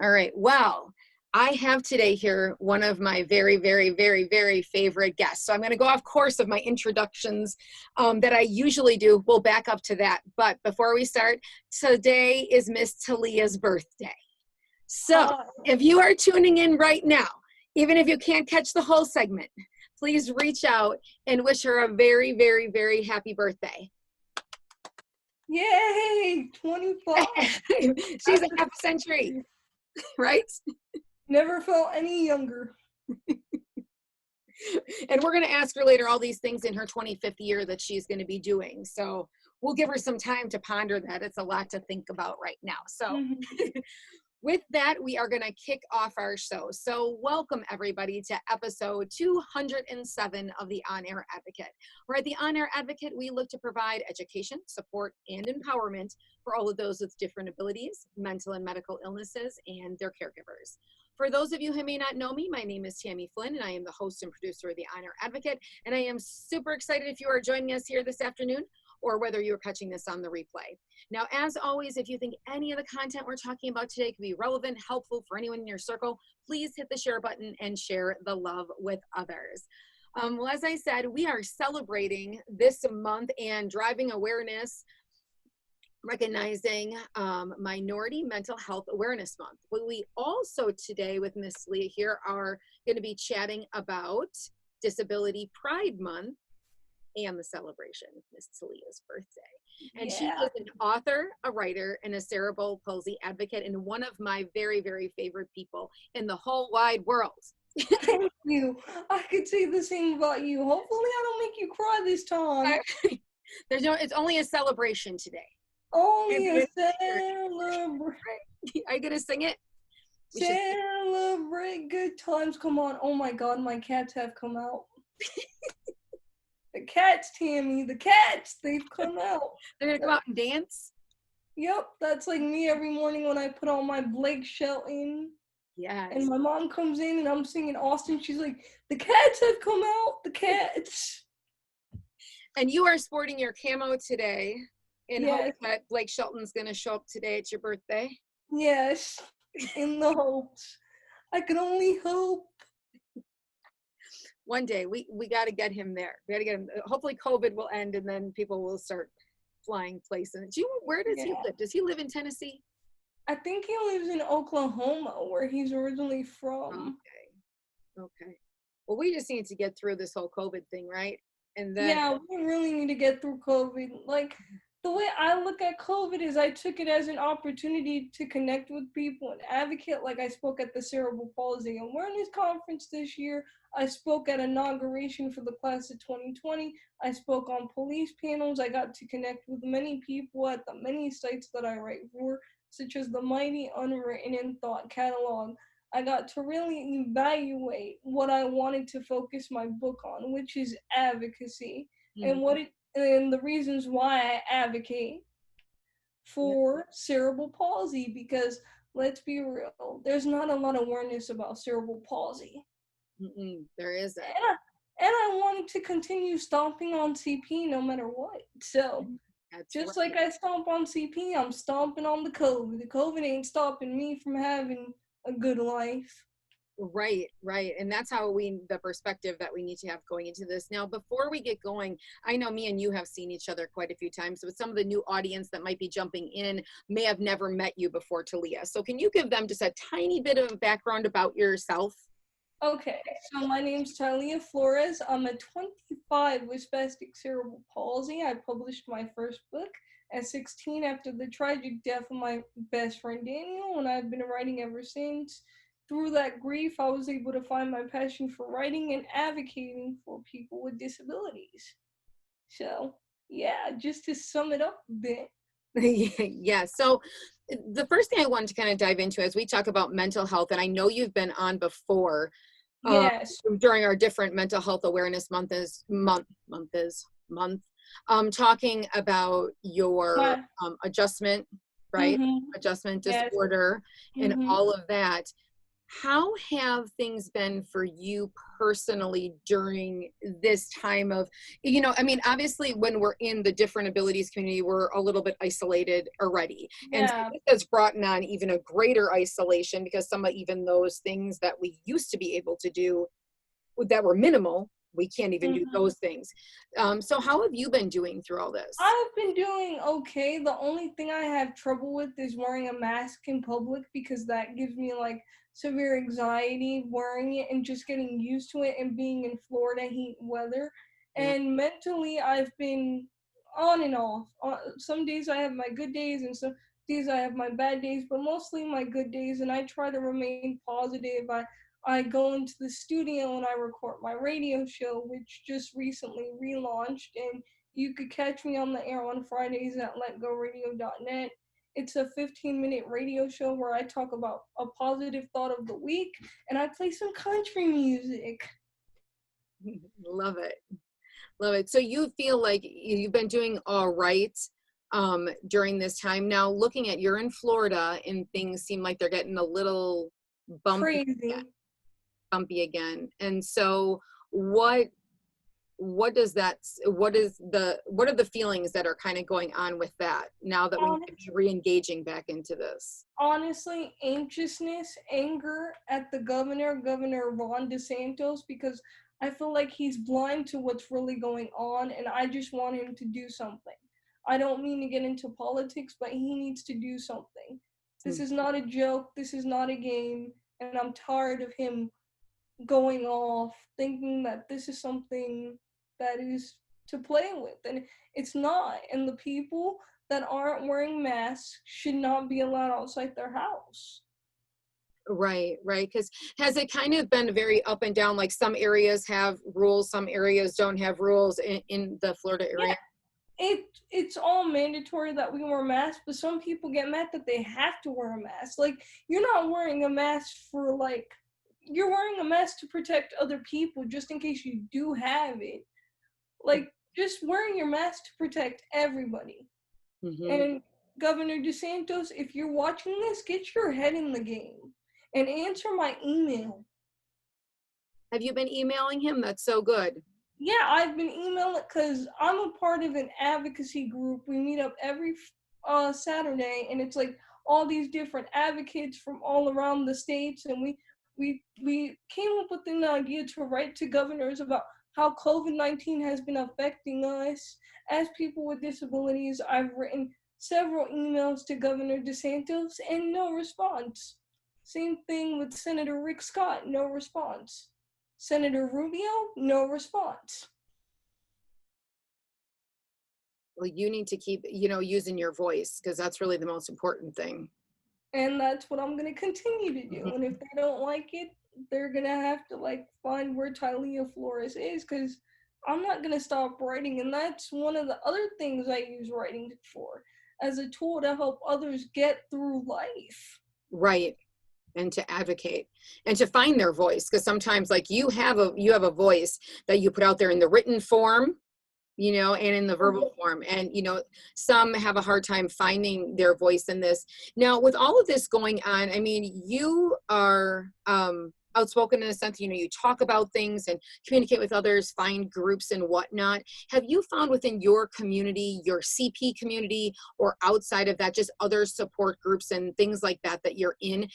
All right. Well, I have today here one of my very, very, very, very favorite guests. So I'm going to go off course of my introductions that I usually do. We'll back up to that. But before we start, today is Miss Talia's birthday. So if you are tuning in right now, even if you can't catch the whole segment, please reach out and wish her a very, very, very happy birthday. Yay, 25. She's a half century, right? Never felt any younger. And we're going to ask her later all these things in her 25th year that she's going to be doing. So we'll give her some time to ponder that. It's a lot to think about right now. So with that, we are going to kick off our show. So welcome everybody to episode 207 of the On-Air Advocate. Where at the On-Air Advocate, we look to provide education, support, and empowerment for all of those with different abilities, mental and medical illnesses, and their caregivers. For those of you who may not know me, my name is Tammy Flynn, and I am the host and producer of the On-Air Advocate. And I am super excited if you are joining us here this afternoon, or whether you're catching this on the replay. Now, as always, if you think any of the content we're talking about today could be relevant, helpful for anyone in your circle, please hit the share button and share the love with others. Well, as I said, we are celebrating this month and driving awareness, recognizing Minority Mental Health Awareness Month. But we also today with Miss Leah here are going to be chatting about Disability Pride Month and the celebration of Miss Talia's birthday. And she is an author, a writer, and a cerebral palsy advocate, and one of my very, very favorite people in the whole wide world. Thank you. I could say the same about you. Hopefully I don't make you cry this time. It's only a celebration today. Only a celebration. Are you gonna sing it? Celebrate good times. Come on. Oh my God, my cats have come out. The cats, Tammy, the cats, they've come out. They're gonna come out and dance? Yep, that's like me every morning when I put on my Blake Shelton. Yes. And my mom comes in and I'm singing Austin. She's like, the cats have come out, the cats. And you are sporting your camo today in hope that Blake Shelton's gonna show up today at your birthday. Yes, in the hopes. I can only hope. One day we got to get him there. We got to get him. Hopefully COVID will end and then people will start flying places. Where does he live? Does he live in Tennessee? I think he lives in Oklahoma, where he's originally from. Okay. Well, we just need to get through this whole COVID thing, right? And then we really need to get through COVID. Like, the way I look at COVID is I took it as an opportunity to connect with people and advocate. Like, I spoke at the Cerebral Palsy Awareness Conference this year. I spoke at inauguration for the class of 2020. I spoke on police panels. I got to connect with many people at the many sites that I write for, such as the Mighty Unwritten in Thought catalog. I got to really evaluate what I wanted to focus my book on, which is advocacy, and the reasons why I advocate for cerebral palsy, because let's be real, there's not a lot of awareness about cerebral palsy. There isn't. And I wanted to continue stomping on CP no matter what. So like I stomp on CP, I'm stomping on the COVID. The COVID ain't stopping me from having a good life. Right. And that's the perspective that we need to have going into this. Now, before we get going, I know me and you have seen each other quite a few times, but some of the new audience that might be jumping in may have never met you before, Talia. So can you give them just a tiny bit of background about yourself? Okay, so my name's Talia Flores. I'm a 25 with spastic cerebral palsy. I published my first book at 16 after the tragic death of my best friend Daniel, and I've been writing ever since. Through that grief, I was able to find my passion for writing and advocating for people with disabilities. So, just to sum it up a bit. Yeah, so the first thing I wanted to kind of dive into as we talk about mental health, and I know you've been on before during our different mental health awareness talking about your adjustment, right? Adjustment disorder and all of that. How have things been for you personally during this time of, I mean, obviously when we're in the different abilities community, we're a little bit isolated already. And so Yeah. this has brought on even a greater isolation because some of even those things that we used to be able to do that were minimal, we can't even do Mhm. those things. So how have you been doing through all this? I've been doing okay. The only thing I have trouble with is wearing a mask in public because that gives me like severe anxiety wearing it and just getting used to it and being in Florida heat weather. Yeah. And mentally, I've been on and off. Some days I have my good days and some days I have my bad days, but mostly my good days. And I try to remain positive. I go into the studio and I record my radio show, which just recently relaunched, and you could catch me on the air on Fridays at letgoradio.net. It's a 15-minute radio show where I talk about a positive thought of the week and I play some country music. Love it. Love it. So you feel like you've been doing all right during this time. Now, looking at you're in Florida and things seem like they're getting a little bumpy again, Crazy. bumpy again. And so what does that what are the feelings that are kind of going on with that now that we need to be re-engaging back into this? Honestly, anxiousness, anger at the Governor Ron DeSantis, because I feel like he's blind to what's really going on, and I just want him to do something. I don't mean to get into politics, but he needs to do something. This is not a joke, this is not a game, and I'm tired of him going off thinking that this is something that is to play with, and it's not. And the people that aren't wearing masks should not be allowed outside their house. Right, right. Because has it kind of been very up and down? Like some areas have rules, some areas don't have rules in the Florida Yeah, area? it's all mandatory that we wear masks, but some people get mad that they have to wear a mask. Like, you're not wearing a mask for like, you're wearing a mask to protect other people just in case you do have it. Like, just wearing your mask to protect everybody. Mm-hmm. And Governor DeSantis, if you're watching this, get your head in the game and answer my email. Have you been emailing him? That's so good. Yeah, I've been emailing because I'm a part of an advocacy group. We meet up every Saturday, and it's like all these different advocates from all around the states, and we came up with an idea to write to governors about how COVID-19 has been affecting us as people with disabilities. I've written several emails to Governor DeSantis and no response. Same thing with Senator Rick Scott, no response. Senator Rubio, no response. Well, you need to keep, using your voice because that's really the most important thing. And that's what I'm going to continue to do. And Mhm. if they don't like it, they're going to have to like find where Tylia Flores is, because I'm not going to stop writing. And that's one of the other things I use writing for, as a tool to help others get through life. Right. And to advocate and to find their voice. Because sometimes like you have a voice that you put out there in the written form, and in the verbal form. And, some have a hard time finding their voice in this. Now, with all of this going on, I mean, you are outspoken in a sense, you talk about things and communicate with others, find groups and whatnot. Have you found within your community, your CP community, or outside of that, just other support groups and things like that that you're in?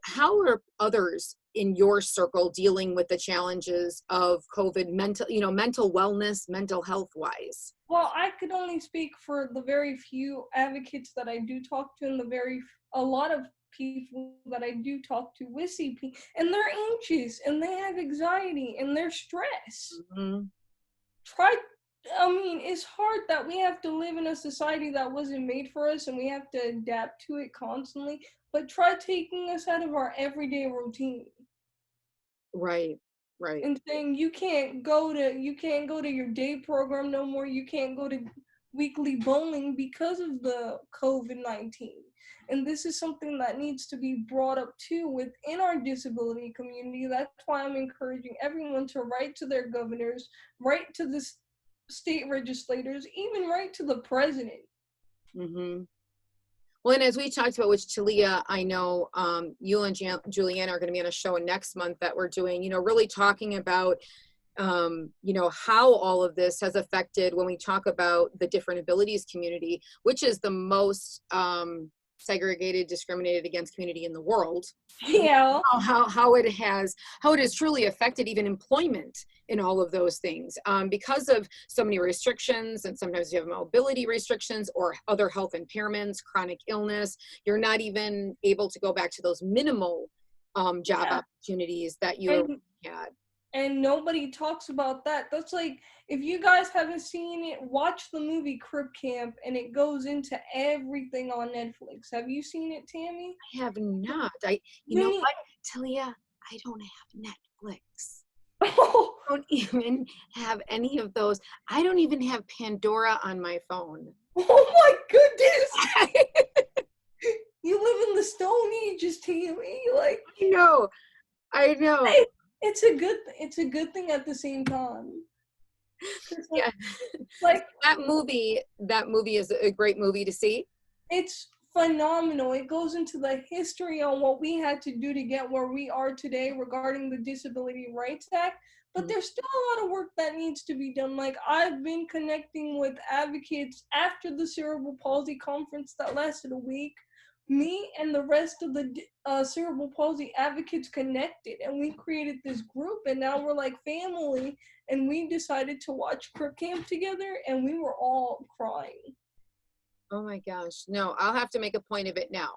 How are others in your circle dealing with the challenges of COVID, mental wellness, mental health wise? Well, I could only speak for the very few advocates that I do talk to, and a lot of people that I do talk to with CP, and they're anxious and they have anxiety and they're stressed. Mm-hmm. Try, I mean, it's hard that we have to live in a society that wasn't made for us and we have to adapt to it constantly, but try taking us out of our everyday routine. Right, right. And saying you can't go to your day program no more, you can't go to weekly bowling because of the COVID-19. And this is something that needs to be brought up too within our disability community. That's why I'm encouraging everyone to write to their governors, write to the state legislators, even write to the president. Mm-hmm. Well, and as we talked about, which Talia, I know you and Julianne are going to be on a show next month that we're doing, you know, really talking about, you know, how all of this has affected when we talk about the different abilities community, which is the most segregated, discriminated against community in the world. Yeah. How it has truly affected even employment in all of those things, because of so many restrictions, and sometimes you have mobility restrictions or other health impairments, chronic illness. You're not even able to go back to those minimal job opportunities that you had. And nobody talks about that. That's like, if you guys haven't seen it, watch the movie Crip Camp, and it goes into everything on Netflix. Have you seen it, Tammy? I have not. You know what, Talia? I don't have Netflix. I don't even have any of those. I don't even have Pandora on my phone. Oh my goodness! You live in the Stone Ages, Tammy. Like, I know. It's a good thing at the same time. Yeah. Like that movie is a great movie to see. It's phenomenal. It goes into the history on what we had to do to get where we are today regarding the Disability Rights Act. But there's still a lot of work that needs to be done. Like, I've been connecting with advocates after the Cerebral Palsy conference that lasted a week. Me and the rest of the Cerebral Palsy advocates connected, and we created this group, and now we're like family, and we decided to watch Crip Camp together, and we were all crying. Oh my gosh. No, I'll have to make a point of it now.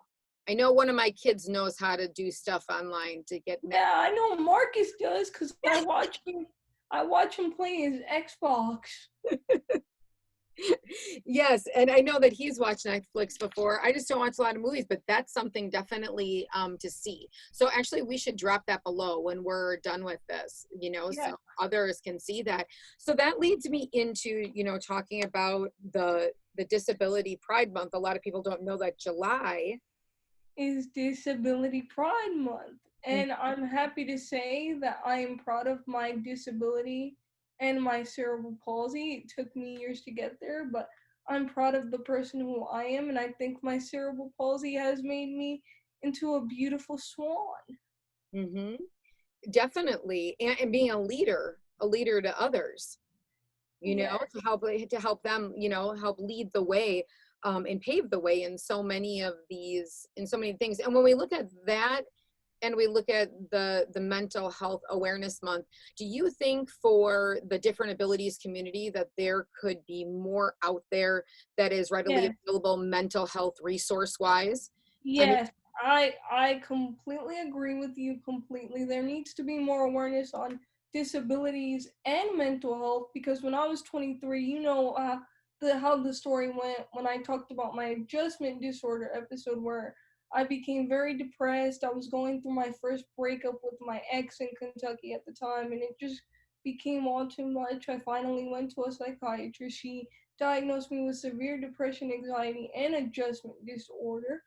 I know one of my kids knows how to do stuff online to get Netflix. Yeah, I know Marcus does, because I watch him play his Xbox. Yes, and I know that he's watched Netflix before. I just don't watch a lot of movies, but that's something definitely to see. So actually, we should drop that below when we're done with this, you know, so others can see that. So that leads me into, you know, talking about the Disability Pride Month. A lot of people don't know that July is Disability Pride Month. And I'm happy to say that I am proud of my disability and my cerebral palsy. It took me years to get there, but I'm proud of the person who I am, and I think my cerebral palsy has made me into a beautiful swan. Mm-hmm. Definitely, and being a leader to others, you know, to help them, you know, help lead the way, and pave the way in so many things. And when we look at that, and we look at the Mental Health Awareness Month, do you think for the different abilities community that there could be more out there that is readily available mental health resource wise? Yes, I completely agree with you completely. There needs to be more awareness on disabilities and mental health, because when I was 23, you know, how the story went when I talked about my adjustment disorder episode, where I became very depressed. I was going through my first breakup with my ex in Kentucky at the time, and it just became all too much. I finally went to a psychiatrist. She diagnosed me with severe depression, anxiety, and adjustment disorder.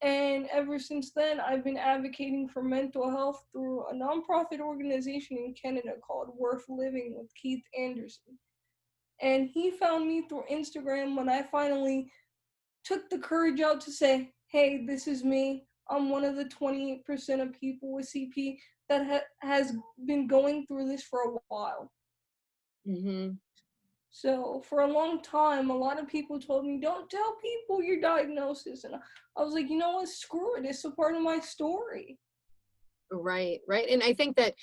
And ever since then, I've been advocating for mental health through a nonprofit organization in Canada called Worth Living with Keith Anderson. And he found me through Instagram when I finally took the courage out to say, hey, this is me. I'm one of the 28% of people with CP that has been going through this for a while. Mm-hmm. So for a long time, a lot of people told me, don't tell people your diagnosis. And I was like, you know what, screw it. It's a part of my story. Right. And I think that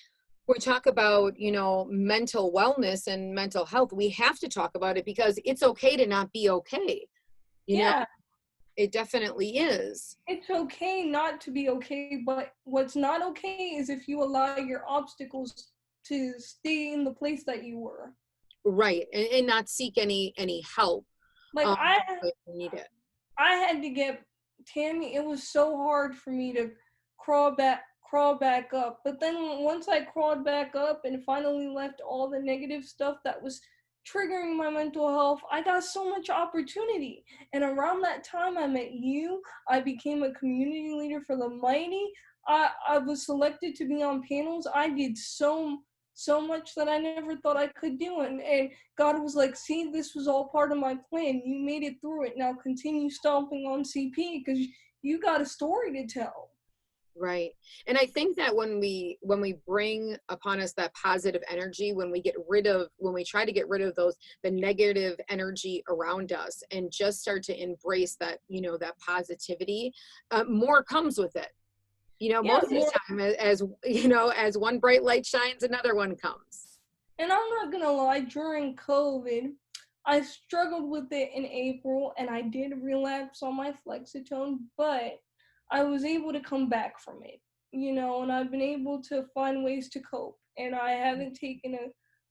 we talk about, you know, mental wellness and mental health, we have to talk about it because it's okay to not be okay. You know, it definitely is. It's okay not to be okay, but what's not okay is if you allow your obstacles to stay in the place that you were. Right. And not seek any help. Like if you need it. I had to get Tammy. It was so hard for me to crawl back up. But then once I crawled back up and finally left all the negative stuff that was triggering my mental health, I got so much opportunity. And around that time, I met you. I became a community leader for the Mighty. I was selected to be on panels. I did so so much that I never thought I could do. And God was like, see, this was all part of my plan. You made it through it. Now continue stomping on CP because you got a story to tell. Right. And I think that when we bring upon us that positive energy, when we try to get rid of the negative energy around us and just start to embrace that, that positivity, more comes with it. Most of the time, as one bright light shines, another one comes. And I'm not gonna lie, during COVID, I struggled with it in April and I did relapse on my Flexitone, but I was able to come back from it, and I've been able to find ways to cope. And I haven't taken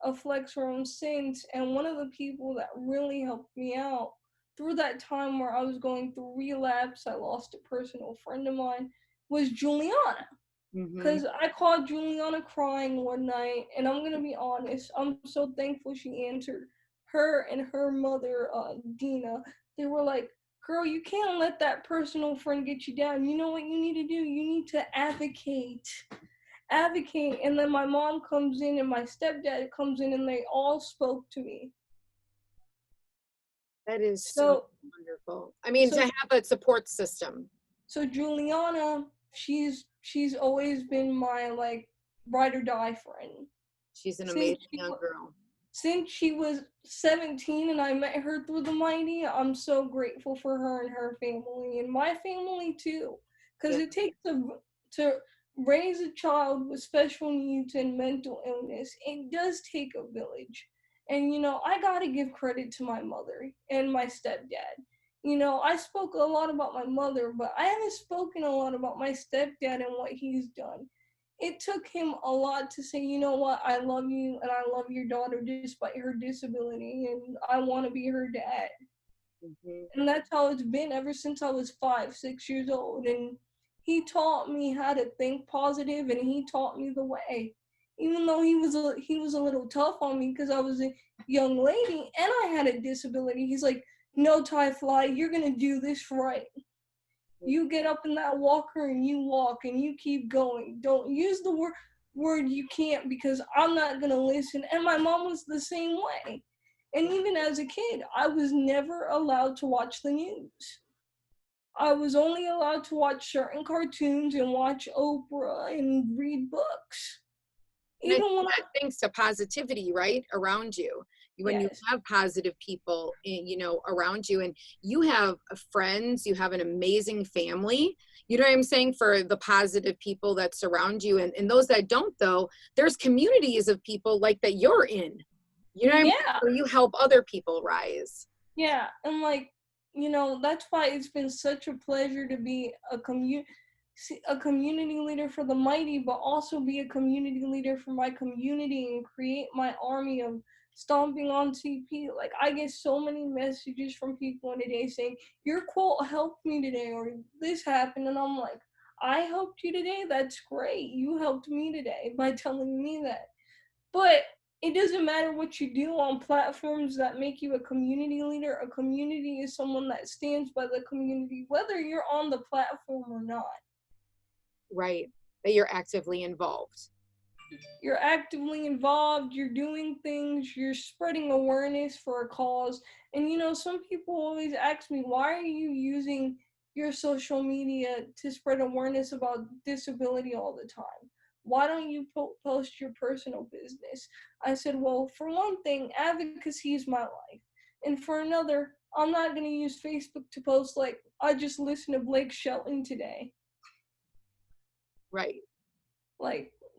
a Flexerone since. And one of the people that really helped me out through that time where I was going through relapse, I lost a personal friend of mine, was Juliana. Because I called Juliana crying one night, and I'm going to be honest, I'm so thankful she answered. Her and her mother, Dina, they were like, girl, you can't let that personal friend get you down. You know what you need to do? You need to advocate. Advocate. And then my mom comes in and my stepdad comes in, and they all spoke to me. That is so wonderful. I mean, to have a support system. So Juliana, she's always been my ride or die friend. She's an amazing young girl. Since she was 17 and I met her through the Mighty, I'm so grateful for her and her family and my family too. Because it takes to raise a child with special needs and mental illness, it does take a village. And I gotta give credit to my mother and my stepdad. I spoke a lot about my mother, but I haven't spoken a lot about my stepdad and what he's done. It took him a lot to say, you know what, I love you and I love your daughter despite her disability and I want to be her dad. And that's how it's been ever since I was 5, 6 years old. And he taught me how to think positive and he taught me the way. Even though he was a little tough on me because I was a young lady and I had a disability, he's like, no, Fly, you're going to do this right. You get up in that walker and you walk and you keep going. Don't use the word you can't because I'm not going to listen. And my mom was the same way. And even as a kid, I was never allowed to watch the news. I was only allowed to watch certain cartoons and watch Oprah and read books. Even when thanks to positivity, right, around you. When you have positive people, around you, and you have friends, you have an amazing family, you know what I'm saying, for the positive people that surround you. And those that don't, though, there's communities of people like that you're in, you know what I mean? Where you help other people rise. Yeah, and that's why it's been such a pleasure to be a community leader for the Mighty, but also be a community leader for my community and create my army of Stomping on CP. I get so many messages from people in a day saying, your quote helped me today, or this happened, and I'm like, I helped you today? That's great. You helped me today by telling me that. But it doesn't matter what you do on platforms that make you a community leader. A community is someone that stands by the community, whether you're on the platform or not. Right. That you're actively involved. You're actively involved, you're doing things, you're spreading awareness for a cause. And some people always ask me, why are you using your social media to spread awareness about disability all the time? Why don't you post your personal business? I said, well, for one thing, advocacy is my life. And for another, I'm not going to use Facebook to post I just listened to Blake Shelton today. Right.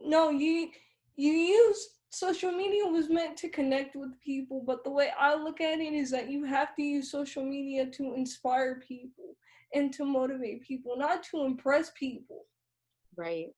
No, you use social media was meant to connect with people, but the way I look at it is that you have to use social media to inspire people and to motivate people, not to impress people. Right.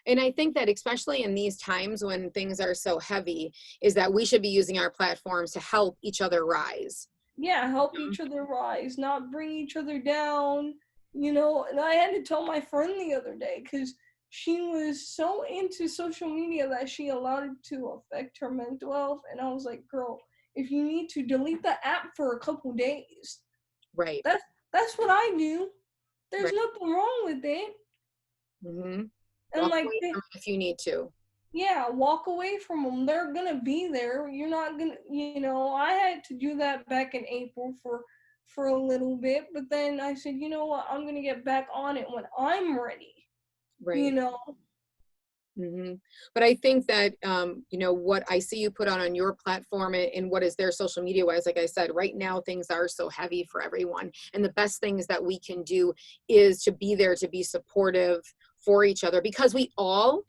And I think that especially in these times when things are so heavy, is that we should be using our platforms to help each other rise. Yeah, help each other rise, not bring each other down, and I had to tell my friend the other day because she was so into social media that she allowed it to affect her mental health. And I was like, girl, if you need to delete the app for a couple days. Right. That's what I do. There's nothing wrong with it. Mm-hmm. And if you need to. Yeah, walk away from them. They're gonna be there. You're not gonna, I had to do that back in April for a little bit, but then I said, you know what, I'm gonna get back on it when I'm ready. You Right. know, Hmm. But I think that, what I see you put on your platform and what is there social media wise, like I said, right now things are so heavy for everyone. And the best things that we can do is to be there, to be supportive for each other, because we all,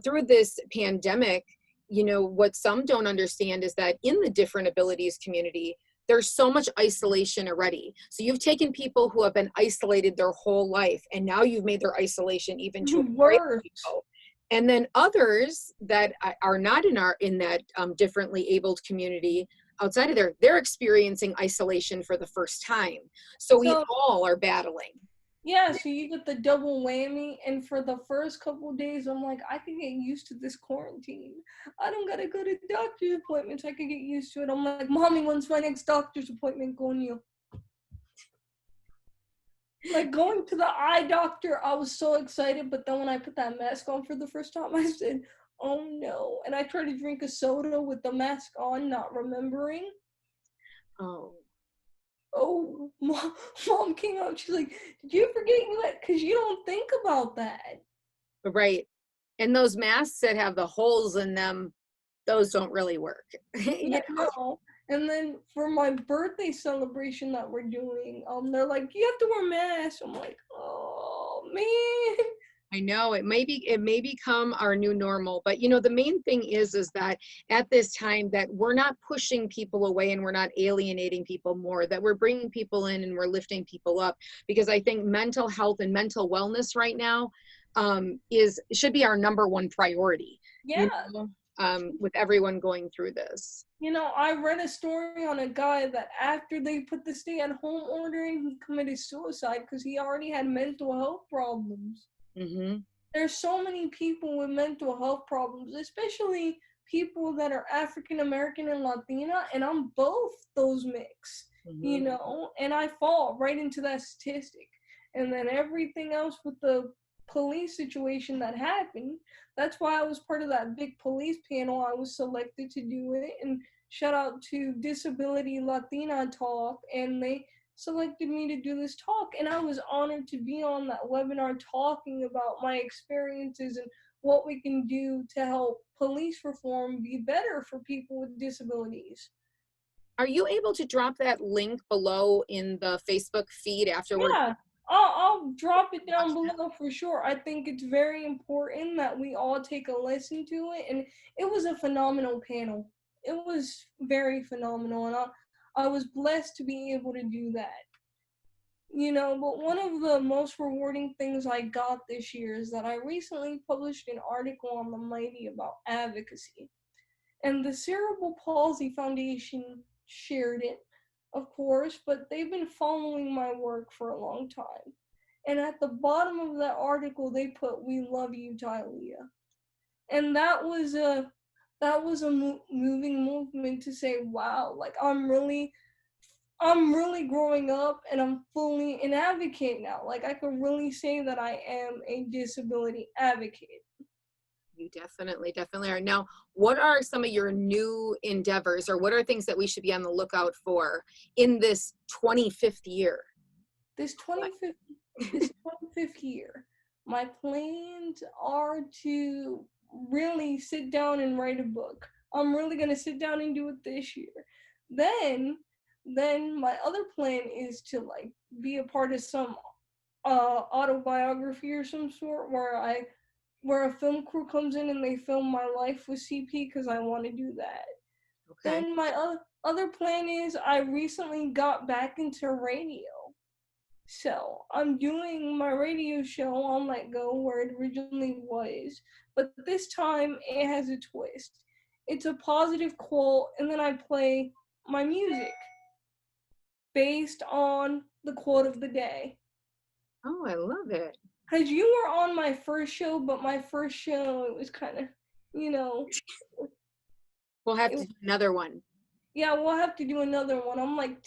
through this pandemic, what some don't understand is that in the different abilities community, there's so much isolation already. So you've taken people who have been isolated their whole life, and now you've made their isolation even to a greater worse. level. And then others that are not in that differently abled community outside of there, they're experiencing isolation for the first time. So we So all are battling. yeah, so you get the double whammy, and for the first couple days, I'm like, I can get used to this quarantine. I don't gotta go to doctor's appointments. I could get used to it. I'm like, mommy, when's my next doctor's appointment going you? Like going to the eye doctor, I was so excited, but then when I put that mask on for the first time, I said, oh no. And I tried to drink a soda with the mask on, not remembering. Oh, Oh, mom came out. She's like, did you forget you had, because you don't think about that. right. And those masks that have the holes in them, those don't really work. Yeah, no. And then for my birthday celebration that we're doing, they're like, you have to wear masks. I'm like, oh man. I know it may become our new normal, but the main thing is that at this time that we're not pushing people away and we're not alienating people more, that we're bringing people in and we're lifting people up, because I think mental health and mental wellness right now should be our number one priority, Yeah. with everyone going through this. I read a story on a guy that after they put the stay-at-home order in, he committed suicide because he already had mental health problems. Mm-hmm. There's so many people with mental health problems, especially people that are African American and Latina, and I'm both those mix, Mm-hmm. and I fall right into that statistic. And then everything else with the police situation that happened, that's why I was part of that big police panel. I was selected to do it, and shout out to Disability Latina Talk, and they selected me to do this talk, and I was honored to be on that webinar talking about my experiences and what we can do to help police reform be better for people with disabilities. Are you able to drop that link below in the Facebook feed afterward? Yeah, I'll drop it down below for sure. I think it's very important that we all take a listen to it, and it was a phenomenal panel. It was very phenomenal, and I was blessed to be able to do that. But one of the most rewarding things I got this year is that I recently published an article on the Mighty about advocacy. And the Cerebral Palsy Foundation shared it, of course, but they've been following my work for a long time. And at the bottom of that article, they put, "We love you, Tylia." And that was a moving movement to say, wow, like I'm really growing up and I'm fully an advocate now. Like I can really say that I am a disability advocate. You definitely are. Now, what are some of your new endeavors, or what are things that we should be on the lookout for in this 25th year? This 25th this 25th year, my plans are to really sit down and write a book. I'm really gonna sit down and do it this year. Then then my other plan is to like be a part of some autobiography or some sort where a film crew comes in and they film my life with CP because I want to do that. Okay. Then my other plan is I recently got back into radio. So I'm doing my radio show on Let Go where it originally was, but this time it has a twist. It's a positive quote, and then I play my music based on the quote of the day. Oh, I love it. Because you were on my first show, but my first show, it was kind of, you know, We'll have to it, do another one. yeah, we'll have to do another one. I'm like,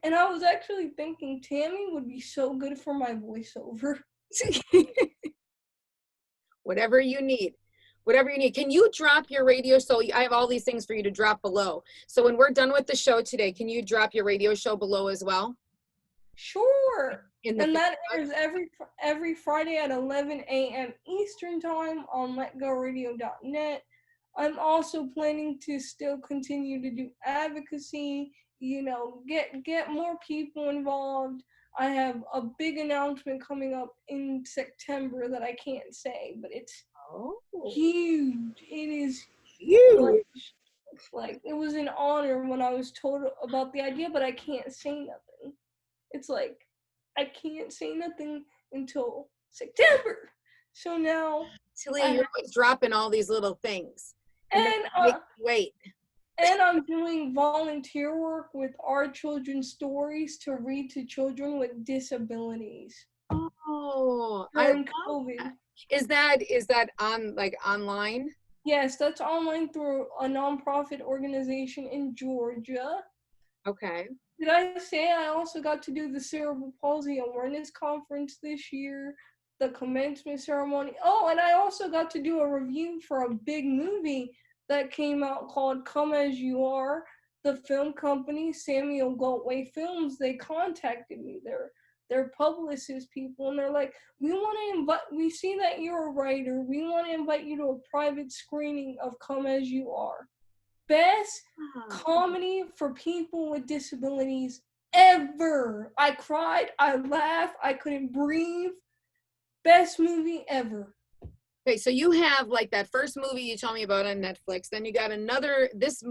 and I was actually thinking Tammy would be so good for my voiceover. Whatever you need. whatever you need. Can you drop your radio show? I have all these things for you to drop below. So when we're done with the show today, can you drop your radio show below as well? Sure. In the And that airs every Friday at 11 a.m. Eastern Time on letgoradio.net. I'm also planning to still continue to do advocacy, get more people involved. I have a big announcement coming up in September that I can't say, but it's huge. It is huge. Like, it was an honor when I was told about the idea, but I can't say nothing. It's like, I can't say nothing until September. So now, Talia, you're always dropping all these little things. And wait. And I'm doing volunteer work with Our Children's Stories to read to children with disabilities. Oh, during COVID. That. Is that on online? Yes, that's online through a nonprofit organization in Georgia. Okay. Did I say I also got to do the Cerebral Palsy Awareness Conference this year, the commencement ceremony? Oh, and I also got to do a review for a big movie that came out called Come As You Are. The film company, Samuel Goldway Films, they contacted me. They're publicist people, and they're like, we see that you're a writer. We want to invite you to a private screening of Come As You Are. Best comedy for people with disabilities ever. I cried, I laughed, I couldn't breathe. Best movie ever. Okay, so you have like that first movie you told me about on Netflix. Then you got another this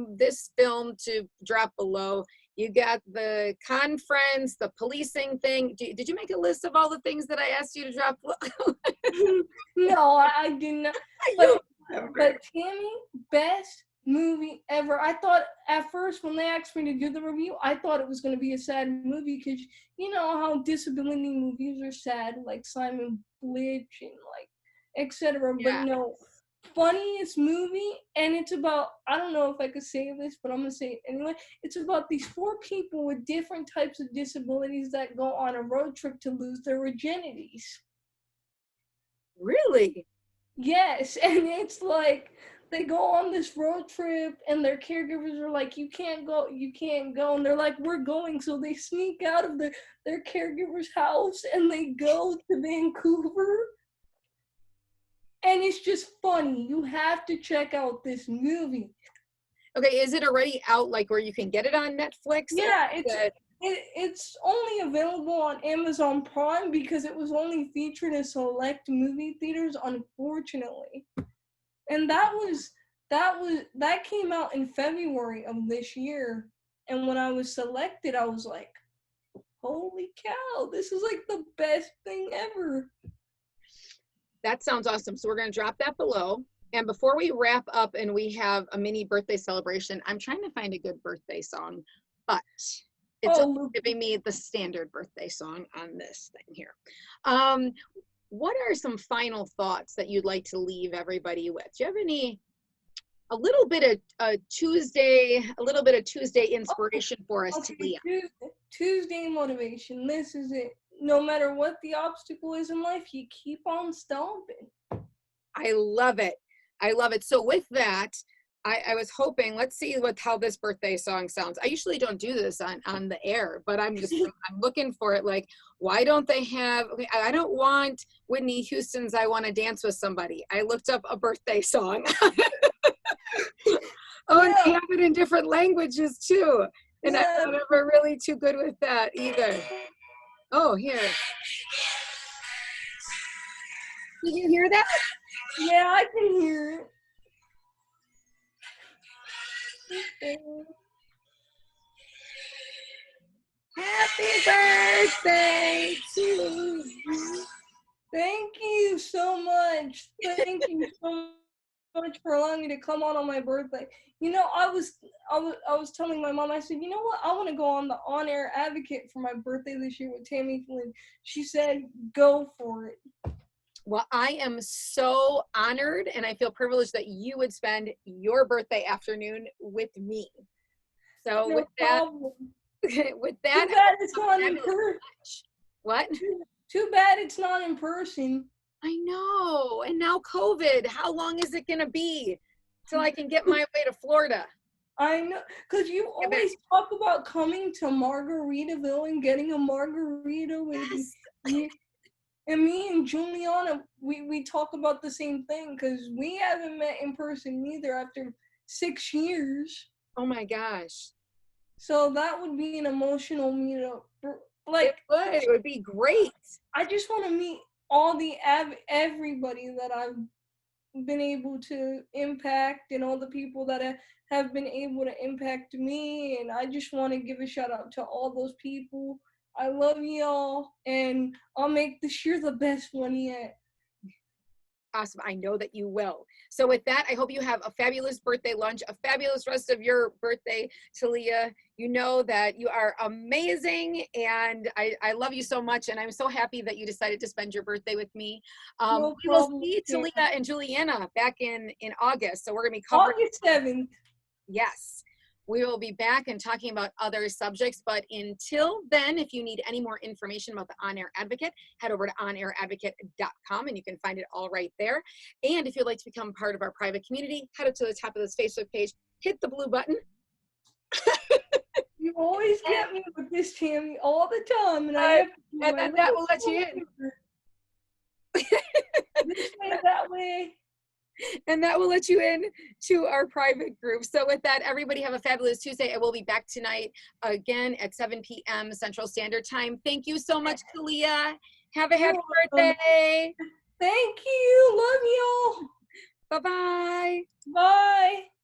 film to drop below. You got the conference, the policing thing. Did you make a list of all the things that I asked you to drop below? No, I didn't. But Tammy, best movie ever. I thought at first when they asked me to do the review, I thought it was going to be a sad movie because you know how disability movies are sad, like Simon Blitch and like etc. Yeah. But no, funniest movie, and it's about, I don't know if I could say this, but I'm gonna say it anyway. It's about these 4 people with different types of disabilities that go on a road trip to lose their virginities. Really? Yes, and it's like they go on this road trip and their caregivers are like, you can't go, and they're like, we're going, so they sneak out of their caregiver's house and they go to Vancouver. And it's just funny. You have to check out this movie. Okay, is it already out, like where you can get it on Netflix? Yeah, it's only available on Amazon Prime because it was only featured in select movie theaters, unfortunately. And that came out in February of this year. And when I was selected, I was like, holy cow, this is like the best thing ever. That sounds awesome. So we're going to drop that below. And before we wrap up and we have a mini birthday celebration, I'm trying to find a good birthday song, but it's giving me the standard birthday song on this thing here. What are some final thoughts that you'd like to leave everybody with? Do you have a little bit of Tuesday inspiration for us, Talia? Tuesday motivation. This is it. No matter what the obstacle is in life, you keep on stomping. I love it. I love it. So with that, I was hoping, let's see how this birthday song sounds. I usually don't do this on the air, but I'm looking for it. Like, why don't they have, okay, I don't want Whitney Houston's I Want to Dance with Somebody. I looked up a birthday song. And they have it in different languages too. And I'm never really too good with that either. Oh, here. Did you hear that? Yeah, I can hear it. Happy birthday to you. Thank you so much. Thank you so much for allowing me to come on my birthday. You know, I was telling my mom, I said, you know what? I want to go on the on-air advocate for my birthday this year with Tammy Flynn. She said, go for it. Well, I am so honored and I feel privileged that you would spend your birthday afternoon with me. So no with problem. that, with that, too bad it's not in person. What? Too bad it's not in person. I know. and now COVID. How long is it gonna be till I can get my way to Florida? I know, because you always talk about coming to Margaritaville and getting a margarita with you. And me and Juliana, we talk about the same thing, because we haven't met in person either after 6 years. Oh my gosh. So that would be an emotional meetup. Like, it would be great. I just want to meet everybody that I've been able to impact, and all the people that have been able to impact me. And I just want to give a shout out to all those people. I love y'all, and I'll make this year the best one yet. Awesome. I know that you will. So with that, I hope you have a fabulous birthday lunch, a fabulous rest of your birthday, Talia. You know that you are amazing, and I love you so much, and I'm so happy that you decided to spend your birthday with me. No we will problem. see Talia and Juliana back in August. So we're going to be covering August 7th. Yes. We will be back and talking about other subjects, but until then, if you need any more information about the On Air Advocate, head over to onairadvocate.com and you can find it all right there. And if you'd like to become part of our private community, head up to the top of this Facebook page, hit the blue button. You always get me with this, Tammy, all the time, and and then that will let you in. This way, that way. And that will let you in to our private group. So with that, everybody have a fabulous Tuesday. I will be back tonight again at 7 p.m. Central Standard Time. Thank you so much, Talia. Have a happy birthday. Thank you. Love y'all. Bye-bye. Bye.